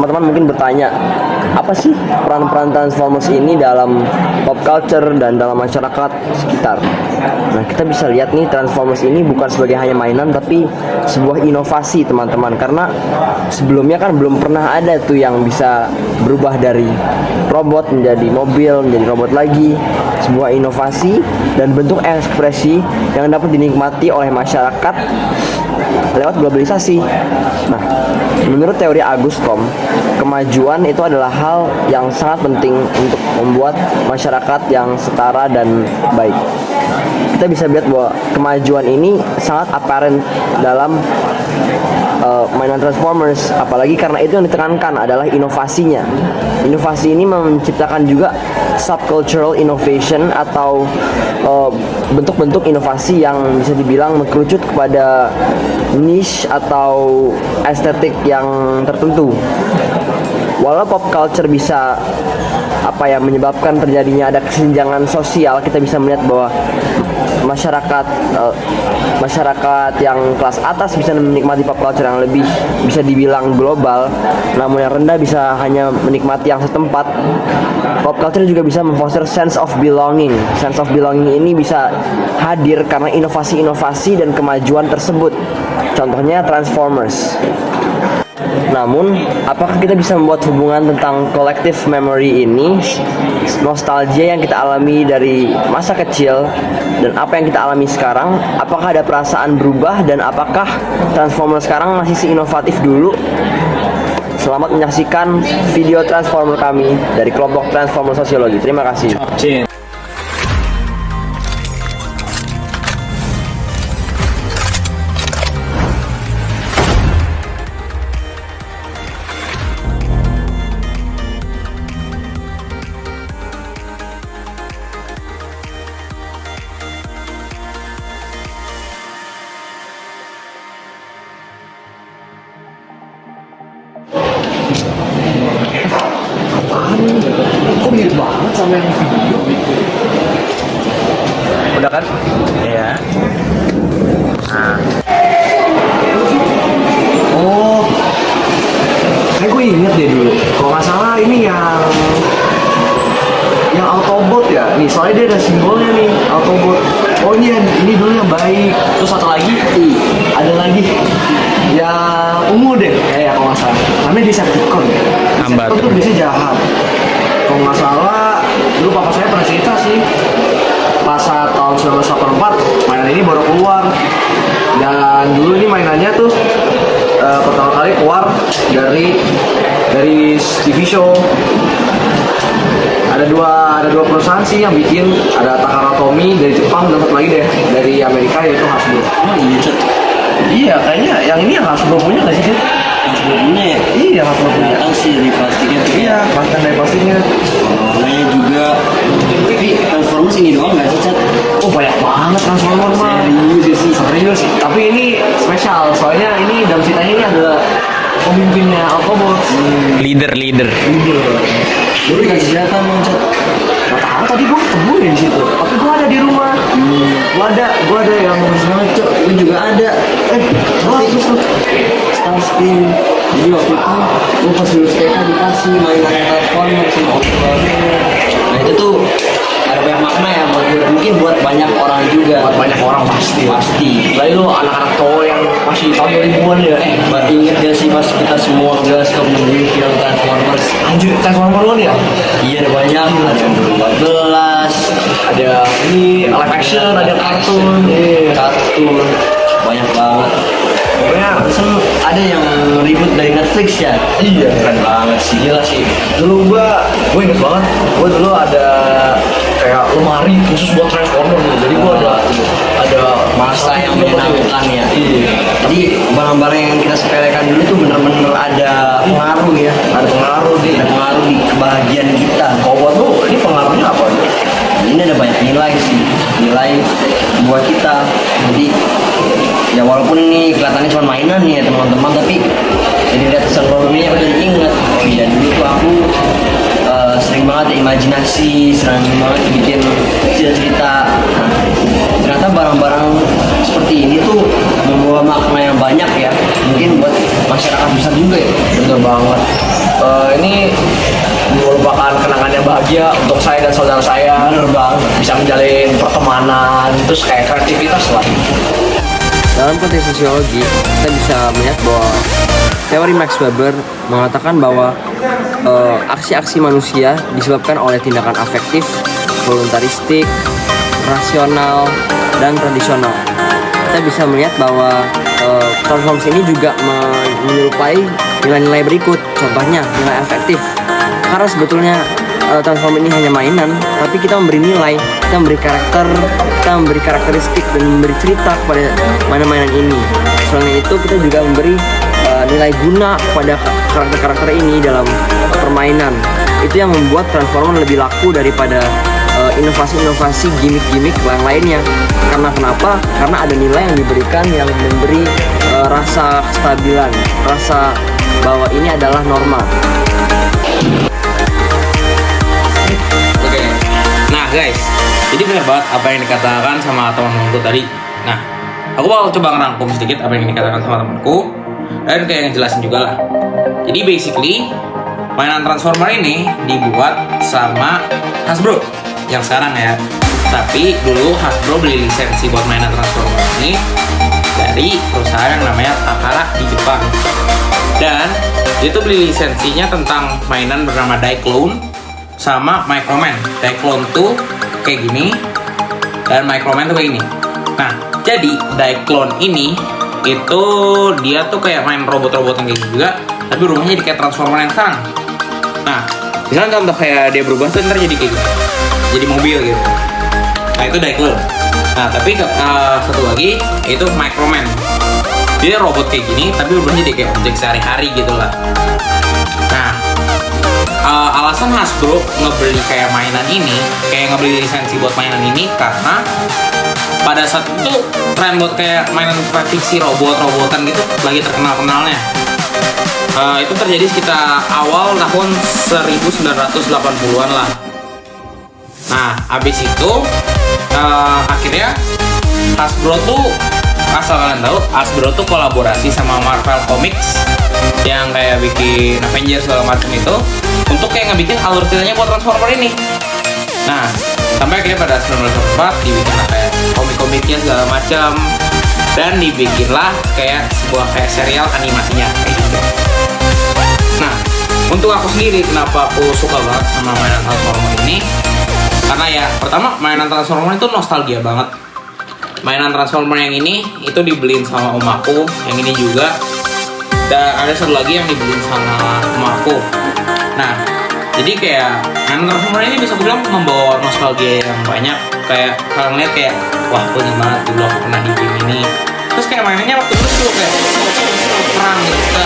Teman-teman mungkin bertanya, apa sih peran-peran Transformers ini dalam pop culture dan dalam masyarakat sekitar? Nah, kita bisa lihat nih, Transformers ini bukan sebagai hanya mainan, tapi sebuah inovasi teman-teman. Karena sebelumnya kan belum pernah ada tuh yang bisa berubah dari robot menjadi mobil, menjadi robot lagi. Sebuah inovasi dan bentuk ekspresi yang dapat dinikmati oleh masyarakat lewat globalisasi. Nah, menurut teori Aguskom, kemajuan itu adalah hal yang sangat penting untuk membuat masyarakat yang setara dan baik. Kita bisa lihat bahwa kemajuan ini sangat apparent dalam mainan Transformers, apalagi karena itu yang ditekankan adalah inovasinya. Inovasi ini menciptakan juga subcultural innovation atau bentuk-bentuk inovasi yang bisa dibilang mengkerucut kepada niche atau estetik yang tertentu. Walau pop culture bisa menyebabkan terjadinya ada kesenjangan sosial, kita bisa melihat bahwa masyarakat yang kelas atas bisa menikmati pop culture yang lebih bisa dibilang global, namun yang rendah bisa hanya menikmati yang setempat. Pop culture juga bisa memfoster sense of belonging. Sense of belonging ini bisa hadir karena inovasi-inovasi dan kemajuan tersebut. Contohnya Transformers. Namun, apakah kita bisa membuat hubungan tentang collective memory ini, nostalgia yang kita alami dari masa kecil, dan apa yang kita alami sekarang? Apakah ada perasaan berubah, dan apakah Transformers sekarang masih seinovatif dulu? Selamat menyaksikan video Transformer kami dari kelompok Transformer Sosiologi. Terima kasih. Kok mirip banget sama yang video? Udah kan? Iya. Nah. Oh, kayak gue inget deh dulu. Kalau nggak salah ini yang Autobot ya. Nih, soalnya dia ada simbolnya nih, Autobot. Oh ini dulu yang baik. Terus satu lagi, ada lagi yang ungu deh, kayak kalau nggak salah. Namanya Decepticon. Decepticon tuh biasanya jahat. Kalau nggak salah, dulu papa saya pernah cerita sih, pas saat tahun 1984 mainan ini baru keluar, dan dulu ini mainannya tuh pertama kali keluar dari TV show. Ada dua perusahaan sih yang bikin, ada Takara Tomy dari Jepang dan satu lagi deh dari Amerika, yaitu Hasbro. Oh iya, Cet. Iya, kayaknya yang ini yang Hasbro punya nggak sih, Cet? Hasbro punya ya? Iya, Hasbro punya. Kelihatan sih dari plastiknya tuh. Iya, bahkan dari plastiknya. Warnanya juga. Tapi Transformers ini doang nggak sih, Cet? Oh, banyak banget Transformer mah. Serius. Tapi ini spesial, soalnya ini dalam ceritanya ini adalah pemimpinnya Autobot. Leader. Lu dikasih senjata mau, Cet? Gak tahu, tadi gua ketemu ya di situ. Tapi gua ada di rumah. Gua ada yang Sama, Cok. Gue juga ada. bagus tuh. Starscream. Jadi waktu itu gue pas lulus TK dikasih mainan Transformers sama orang tuanya. Nah itu tuh ada banyak makna ya mungkin buat banyak orang juga. Buat banyak orang pasti. Lalu Lu anak-anak cowok yang masih tahun 2000-an ya. inget gak sih pas kita semua ke menunggu film Transformers? Anjir, Transformer lu nih ya? Iya ada banyak. Ada yang 2014. Ada ini live action, ada kartun. Kartun banyak banget. Pokoknya Pesan ada yang ribut dari Netflix ya? iya, keren banget sih. Gila sih. Dulu gue inget banget. Gue dulu ada kayak lemari khusus buat Transformer gitu. Jadi gue ada Masa yang menyenangkan ya. Iya. Jadi barang-barang yang kita sepelekan dulu tuh bener-bener ada pengaruh ya. Ada pengaruh nih. Ada pengaruh di kebahagiaan kita. Kalau buat lu, ini pengaruhnya apa? Ini ada banyak nilai sih, nilai buat kita. Jadi ya walaupun ini kelihatannya cuma mainan nih ya teman-teman, tapi jadi lihat sebelumnya aku jadi inget. Oh iya dulu tuh aku sering banget ya imajinasi, sering banget bikin cerita-cerita. Nah, ternyata barang-barang seperti ini tuh membawa makna yang banyak ya, mungkin buat masyarakat besar juga ya. Bener banget. ini merupakan kenangan yang bahagia untuk saya dan saudara saya. Bener banget. Bisa menjalin pertemanan, terus kayak kreativitas lah. Dalam konteks sosiologi, kita bisa melihat bahwa teori Max Weber mengatakan bahwa aksi-aksi manusia disebabkan oleh tindakan afektif, voluntaristik, rasional, dan tradisional. Kita bisa melihat bahwa transformasi ini juga menyerupai nilai-nilai berikut. Contohnya, nilai afektif. Karena sebetulnya transform ini hanya mainan, tapi kita memberi nilai, kita memberi karakter, kita memberi karakteristik dan memberi cerita kepada mainan-mainan ini. Selain itu kita juga memberi nilai guna kepada karakter-karakter ini dalam permainan. Itu yang membuat transformer lebih laku daripada inovasi-inovasi gimmick-gimmick yang lainnya. Karena kenapa? Karena ada nilai yang diberikan yang memberi rasa kestabilan, rasa bahwa ini adalah normal. Oke. Nah guys, jadi benar banget apa yang dikatakan sama teman-temanku tadi. Nah, aku bakal coba ngerangkum sedikit apa yang dikatakan sama temanku dan kayak ngejelasin juga lah. Jadi basically mainan Transformer ini dibuat sama Hasbro yang sekarang ya. Tapi dulu Hasbro beli lisensi buat mainan Transformer ini dari perusahaan yang namanya Takara di Jepang. Dan itu beli lisensinya tentang mainan bernama Diaclone sama Microman. Diaclone tuh kayak gini dan Microman tuh kayak gini. Nah, jadi Diaclone ini itu dia tuh kayak main robot-robotan kayak gitu juga, tapi rumahnya jadi kayak Transformer yang sekarang. Nah, misalnya contoh kayak dia berubah tuh ntar jadi kayak gitu, jadi mobil gitu. Nah itu Diaclone. Nah tapi satu lagi itu Microman. Dia robot kayak gini, tapi berubahnya jadi kayak objek sehari-hari gitu lah. Nah, alasan Hasbro ngebeli kayak mainan ini, kayak ngebeli lisensi buat mainan ini karena pada saat itu tren buat kayak mainan fiksi robot-robotan gitu lagi terkenal-kenalnya. Itu terjadi sekitar awal tahun 1980-an lah. Nah, abis itu akhirnya Hasbro tuh, asal kalian tahu, Hasbro tuh kolaborasi sama Marvel Comics yang kayak bikin Avengers segala macam itu untuk kayak ngebikin alur ceritanya buat Transformer ini. Nah, sampai akhirnya pada 1994 dibikinlah kayak komik-komiknya segala macam dan dibikinlah kayak sebuah kayak serial animasinya kayak gitu. Nah, untuk aku sendiri kenapa aku suka banget sama mainan Transformer ini? Karena ya pertama mainan Transformer itu nostalgia banget. Mainan Transformer yang ini itu dibeliin sama om aku, yang ini juga. Dan ada satu lagi yang dibeliin sama om aku. Nah, jadi kayak mainan Transformer ini bisa bilang membawa nostalgia yang banyak. Kayak kalian lihat kayak, wah aku ingat banget dulu aku pernah di game ini. Terus kayak mainannya waktu itu tuh kayak seru perang gitu.